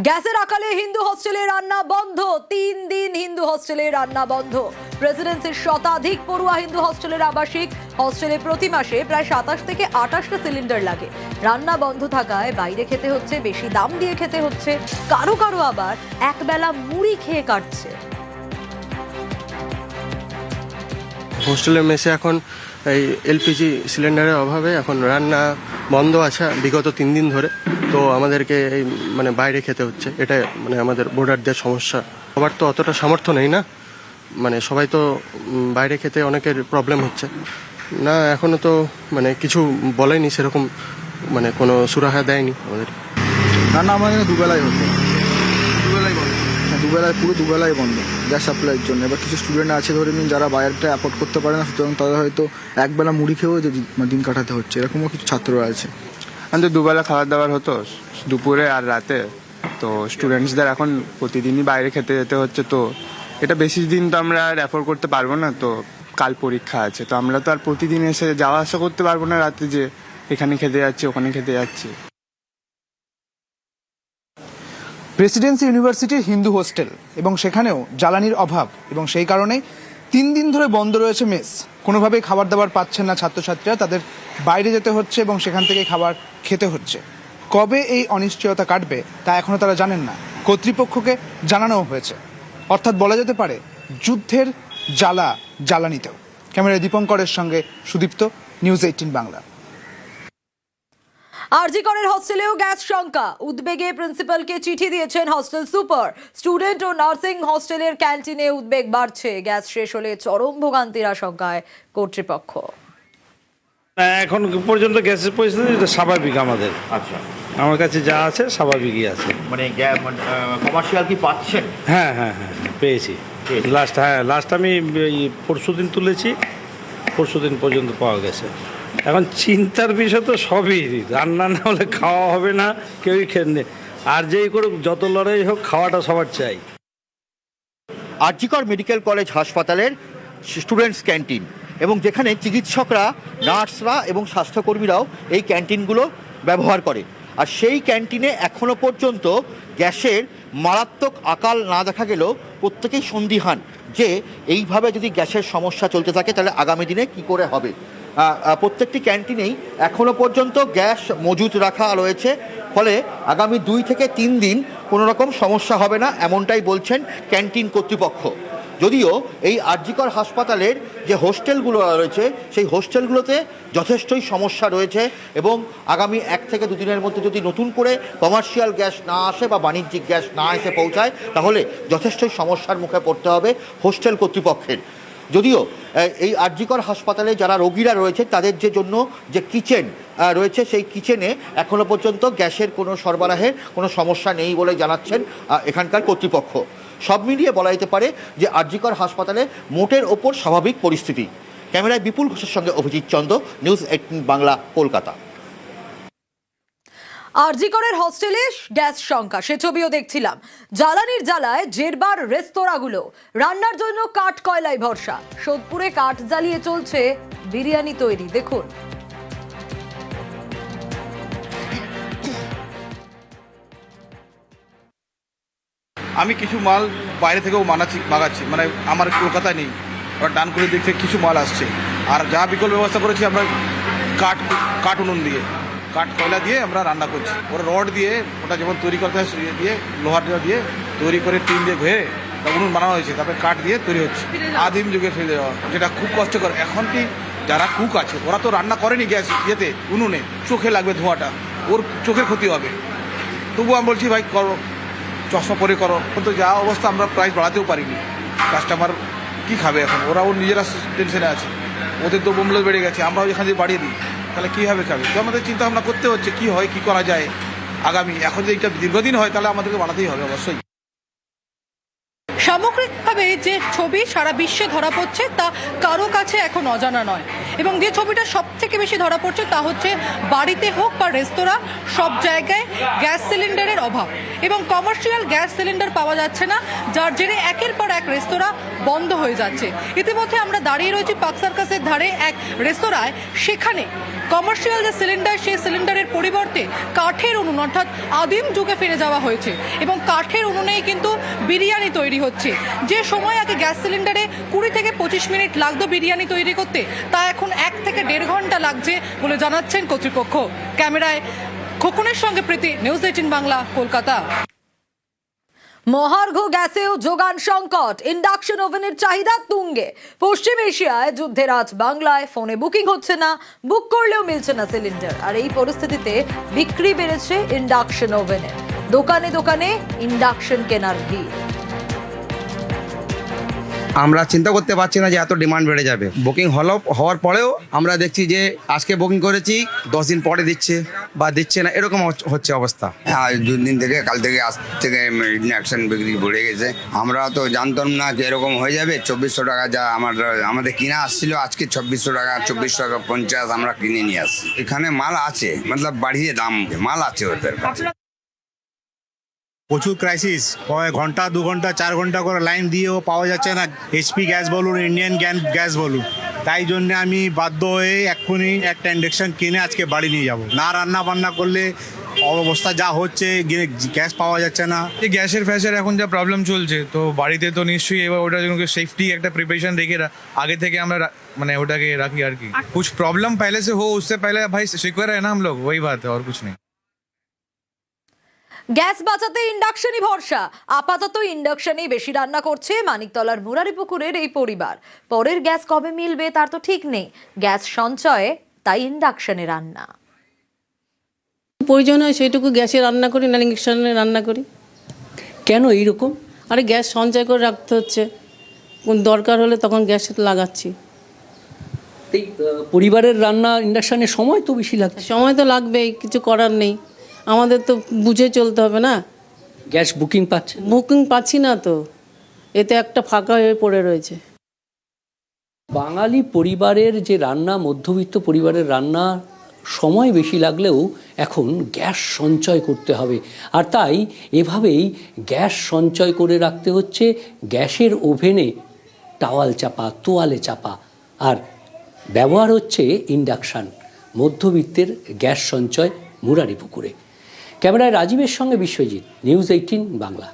গ্যাসের আকালে হিন্দু হোস্টেলে রান্না বন্ধ। 3 দিন হিন্দু হোস্টেলে রান্না বন্ধ। প্রেসিডেন্সির শতাধিক পড়ুয়া হিন্দু হোস্টেলের আবাসিক হোস্টেলে প্রতি মাসে প্রায় 27 থেকে 28টা সিলিন্ডার লাগে। রান্না বন্ধ থাকায় বাইরে খেতে হচ্ছে, বেশি দাম দিয়ে খেতে হচ্ছে, কারো কারো আবার একবেলা মুড়ি খেয়ে কাটছে। হোস্টেলের মেসে এখন এই এলপিজি সিলিন্ডারের অভাবে এখন রান্না বন্ধ আছে বিগত 3 দিন ধরে। তো আমাদেরকে এই বাইরে খেতে হচ্ছে, এটা আমাদের বোর্ডারদের সমস্যা। সবার তো অতটা সামর্থ্য নেই না, সবাই তো বাইরে খেতে অনেকের প্রবলেম হচ্ছে না। এখনো তো কিছু বলেনি সেরকম, কোনো সুরাহা দেয়নি আমাদের। রান্না আমাদের দুবেলাই হতো, দুবেলায় পুরো দুবেলাই বন্ধ গ্যাস সাপ্লাইয়ের জন্য। এবার কিছু স্টুডেন্ট আছে ধরে নিন যারা বাইরেটা অ্যাফোর্ড করতে পারে না, সুতরাং তাদের হয়তো একবেলা মুড়ি খেয়েও দিন কাটাতে হচ্ছে, এরকমও কিছু ছাত্ররা আছে। আমাদের দুবেলা খাবার দাবার হতো, দুপুরে আর রাতে। তো স্টুডেন্টসদের এখন প্রতিদিনই বাইরে খেতে যেতে হচ্ছে। তো এটা বেশি দিন তো আমরা আর অ্যাফোর্ড করতে পারবো না। তো কাল পরীক্ষা আছে, তো আমরা তো আর প্রতিদিন এসে যাওয়া আসা করতে পারবো না রাতে, যে এখানে খেতে যাচ্ছি ওখানে খেতে যাচ্ছি। প্রেসিডেন্সি ইউনিভার্সিটির হিন্দু হোস্টেল এবং সেখানেও জ্বালানির অভাব, এবং সেই কারণে 3 দিন ধরে বন্ধ রয়েছে মেস। কোনোভাবেই খাবার দাবার পাচ্ছেন না ছাত্রছাত্রীরা, তাদের বাইরে যেতে হচ্ছে এবং সেখান থেকে খাবার খেতে হচ্ছে। কবে এই অনিশ্চয়তা কাটবে তা এখনও তারা জানেন না, কর্তৃপক্ষকে জানানোও হয়েছে। অর্থাৎ বলা যেতে পারে যুদ্ধের জ্বালা জ্বালানিতেও। ক্যামেরায় দীপঙ্করের সঙ্গে সুদীপ্ত, নিউজ 18 বাংলা। আরজি করের হোস্টেলেও গ্যাস শঙ্কা। উদ্বেগে প্রিন্সিপালকে চিঠি দিয়েছেন হোস্টেল সুপার। স্টুডেন্ট ও নার্সিং হোস্টেলের ক্যান্টিনে উদ্বেগ বাড়ছে। গ্যাস শেষ হলে চরম ভোগান্তির আশঙ্কায় কর্তৃপক্ষ। এখন পর্যন্ত গ্যাসের পরিস্থিতি স্বাভাবিক আমাদের। আচ্ছা, আমার কাছে যা আছে স্বাভাবিকই আছে। কমার্শিয়াল কি পাচ্ছেন? হ্যাঁ হ্যাঁ হ্যাঁ, পেয়েছি। লাস্ট আমি পরশুদিন তুলেছি, পরশুদিন পর্যন্ত পাওয়া গেছে। এখন চিন্তার বিষয় তো সবই, রান্না না হলে খাওয়া হবে না, কেউই খেয়ে। আর যেই করুক, যত লড়াই হোক, খাওয়াটা সবার চাই। আরজিকর মেডিকেল কলেজ হাসপাতালের স্টুডেন্টস ক্যান্টিন, এবং যেখানে চিকিৎসকরা, নার্সরা এবং স্বাস্থ্যকর্মীরাও এই ক্যান্টিনগুলো ব্যবহার করে। আর সেই ক্যান্টিনে এখনও পর্যন্ত গ্যাসের মারাত্মক আকাল না দেখা গেলেও প্রত্যেকেই সন্দিহান যে এইভাবে যদি গ্যাসের সমস্যা চলতে থাকে তাহলে আগামী দিনে কি করে হবে। প্রত্যেকটি ক্যান্টিনেই এখনও পর্যন্ত গ্যাস মজুত রাখা রয়েছে, ফলে আগামী 2 থেকে 3 দিন কোনো রকম সমস্যা হবে না, এমনটাই বলছেন ক্যান্টিন কর্তৃপক্ষ। যদিও এই আরজিকর হাসপাতালের যে হোস্টেলগুলো রয়েছে সেই হোস্টেলগুলোতে যথেষ্টই সমস্যা রয়েছে, এবং আগামী 1 থেকে 2 দিনের মধ্যে যদি নতুন করে কমার্শিয়াল গ্যাস না আসে বা বাণিজ্যিক গ্যাস না এসে পৌঁছায় তাহলে যথেষ্টই সমস্যার মুখে পড়তে হবে হোস্টেল কর্তৃপক্ষের। যদিও এই আরজিকর হাসপাতালে যারা রোগীরা রয়েছে তাদের যে জন্য যে কিচেন রয়েছে সেই কিচেনে এখনও পর্যন্ত গ্যাসের কোনো সরবরাহের কোনো সমস্যা নেই বলে জানাচ্ছেন এখানকার কর্তৃপক্ষ। সব মিলিয়ে বলা যেতে পারে যে আরজিকর হাসপাতালে মোটের ওপর স্বাভাবিক পরিস্থিতি। ক্যামেরায় বিপুল ঘোষের সঙ্গে অভিজিৎ চন্দ্র, নিউজ 18 বাংলা, কলকাতা। আরজি করের হোস্টেলে গ্যাস শঙ্কা, সে ছবিও দেখছিলাম। জ্বালানির জ্বালায় জেরবার রেস্তোরাঁগুলো, রান্নার জন্য কাঠ কয়লায় ভরসা। সোদপুরে কাঠ জ্বালিয়ে চলছে বিরিয়ানি তৈরি, দেখুন। আমি কিছু মাল বাইরে থেকেও মাগাচ্ছি, আমার কলকাতায় নেই, ওরা ডানকুনির দিক থেকে কিছু মাল আসছে। আর যা বিকল্প ব্যবস্থা করেছি আমরা কাঠ উনুন দিয়ে, কাঠ কয়লা দিয়ে আমরা রান্না করছি। ওরা রড দিয়ে ওটা যেমন তৈরি করতে হয় দিয়ে লোহার দিয়ে তৈরি করে টিন দিয়ে ঘুরে তা উনুন বানানো হয়েছে, তারপরে কাঠ দিয়ে তৈরি হচ্ছে। আদিম যুগে ফেলে দেওয়া, যেটা খুব কষ্টকর। এখন কি যারা কুক আছে ওরা তো রান্না করেনি গ্যাস ইয়েতে, উনুনে, চোখে লাগবে ধোঁয়াটা, ওর চোখের ক্ষতি হবে। তবুও আমি বলছি ভাই করো, চশমা পরে করো। কিন্তু যা অবস্থা আমরা প্রাইস বাড়াতেও পারিনি। কাস্টমার কি খাবে এখন? ওর নিজেরা টেনশনে আছে, ওদের তো বোমলে বেড়ে গেছে, আমরাও এখান থেকে বাড়িয়ে দিই, তাহলে কীভাবে খাবে? তো আমাদের চিন্তা ভাবনা করতে হচ্ছে কী হয়, কী করা যায় আগামী। এখন যদি এটা দীর্ঘদিন হয় তাহলে আমাদেরকে বাড়াতেই হবে অবশ্যই। সামগ্রিকভাবে যে ছবি সারা বিশ্বে ধরা পড়ছে তা কারো কাছে এখন অজানা নয়, এবং যে ছবিটা সব থেকে বেশি ধরা পড়ছে তা হচ্ছে বাড়িতে হোক বা রেস্তোরাঁ, সব জায়গায় গ্যাস সিলিন্ডারের অভাব, এবং কমার্শিয়াল গ্যাস সিলিন্ডার পাওয়া যাচ্ছে না, যার জেরে একের পর এক রেস্তোরাঁ বন্ধ হয়ে যাচ্ছে। ইতিমধ্যে আমরা দাঁড়িয়ে রয়েছি পার্ক সার্কাসের ধারে এক রেস্তোরাঁয়, সেখানে কমার্শিয়াল যে সিলিন্ডার, সেই সিলিন্ডারের পরিবর্তে কাঠের উনুন অর্থাৎ আদিম যুগে ফিরে যাওয়া হয়েছে এবং কাঠের উনুনেই কিন্তু বিরিয়ানি তৈরি হচ্ছে। যে সময় আগে গ্যাস সিলিন্ডারে 20 থেকে 25 মিনিট লাগতো বিরিয়ানি তৈরি করতে, তা এখন 1 থেকে 1.5 ঘন্টা লাগছে বলে জানাচ্ছেন কর্তৃপক্ষ। ক্যামেরায় খোকনের সঙ্গে প্রীতি, নিউজ 18 বাংলা, কলকাতা। মহার্ঘ গ্যাসেও যোগান সংকট, ইন্ডাকশন ওভেনের চাহিদা তুঙ্গে। পশ্চিম এশিয়ায় যুদ্ধের আজ বাংলায় ফোনে বুকিং হচ্ছে না, বুক করলেও মিলছে না সিলিন্ডার। আর এই পরিস্থিতিতে বিক্রি বেড়েছে ইন্ডাকশন ওভেনের। দোকানে দোকানে ইন্ডাকশন কেনার ভিড়। আমরা চিন্তা করতে পারছি না যে এত ডিমান্ড বেড়ে যাবে। বুকিং হওয়ার পরেও আমরা দেখছি যে আজকে বুকিং করেছি 10 দিন পরে দিচ্ছে বা দিচ্ছে না, এরকম হচ্ছে অবস্থা। হ্যাঁ, 2 দিন থেকে কাল থেকে আজ থেকে ইন্ডাকশন বিক্রি বেড়ে গেছে। আমরা তো জানতাম না যে এরকম হয়ে যাবে। 2400 টাকা যা আমাদের কিনা আসছিল, আজকে 2600 টাকা, 2400 টাকা 50 আমরা কিনে নিয়ে আসছি। এখানে মাল আছে, মতলব বাড়িয়ে দাম মাল আছে ওদের কাছে। প্রচুর ক্রাইসিস, ঘন্টা 2 ঘন্টা 4 ঘন্টা করে লাইন দিয়েও পাওয়া যাচ্ছে না। এইচপি গ্যাস বলুন, ইন্ডিয়ান গ্যাস বলুন। তাই জন্য আমি বাধ্য হয়ে এক্ষুনি একটা ইন্ডাকশন কিনে আজকে বাড়ি নিয়ে যাব। না রান্না বান্না করলে অবস্থা যা হচ্ছে, গ্যাস পাওয়া যাচ্ছে না। এই গ্যাসের ফ্যাসের এখন যা প্রবলেম চলছে, তো বাড়িতে তো নিশ্চয়ই এবার ওটার জন্য সেফটি একটা প্রিপারেশন রেখে আগে থেকে আমরা মানে ওটাকে রাখি আর কি। कुछ प्रॉब्लम पहले से हो उससे पहले भाई सिक्योर है ना हम लोग, वही बात है और कुछ नहीं। গ্যাস বাঁচাতে ইন্ডাকশনই ভরসা। আপাতত ইন্ডাকশনেই বেশি রান্না করছে মানিকতলার মুরারিপুকুরের এই পরিবার। পরের গ্যাস কবে মিলবে তার তো ঠিক নেই। গ্যাস সঞ্চয়ে তাই ইন্ডাকশনে রান্না। প্রয়োজন হয় সেইটুকু গ্যাসে রান্না করি, না ইন্ডাকশনে রান্না করি। কেন এইরকম? আরে গ্যাস সঞ্চয় করে রাখতে হচ্ছে, কোন দরকার হলে তখন গ্যাস লাগাচ্ছি। পরিবারের রান্না ইন্ডাকশনের সময় তো বেশি লাগছে। সময় তো লাগবেই, কিছু করার নেই। আমাদের তো বুঝে চলতে হবে না। গ্যাস বুকিং পাচ্ছি না তো, এতে একটা ফাঁকা হয়ে পড়ে রয়েছে। বাঙালি পরিবারের যে রান্না, মধ্যবিত্ত পরিবারের রান্না সময় বেশি লাগলেও এখন গ্যাস সঞ্চয় করতে হবে। আর তাই এভাবেই গ্যাস সঞ্চয় করে রাখতে হচ্ছে গ্যাসের ওভেনে টাওয়াল চাপা, তোয়ালে চাপা। আর ব্যবহার হচ্ছে ইন্ডাকশান। মধ্যবিত্তের গ্যাস সঞ্চয় মুরারিপুকুরে। ক্যামেরায় রাজীবের সঙ্গে বিশ্বজিৎ, নিউজ 18 বাংলা।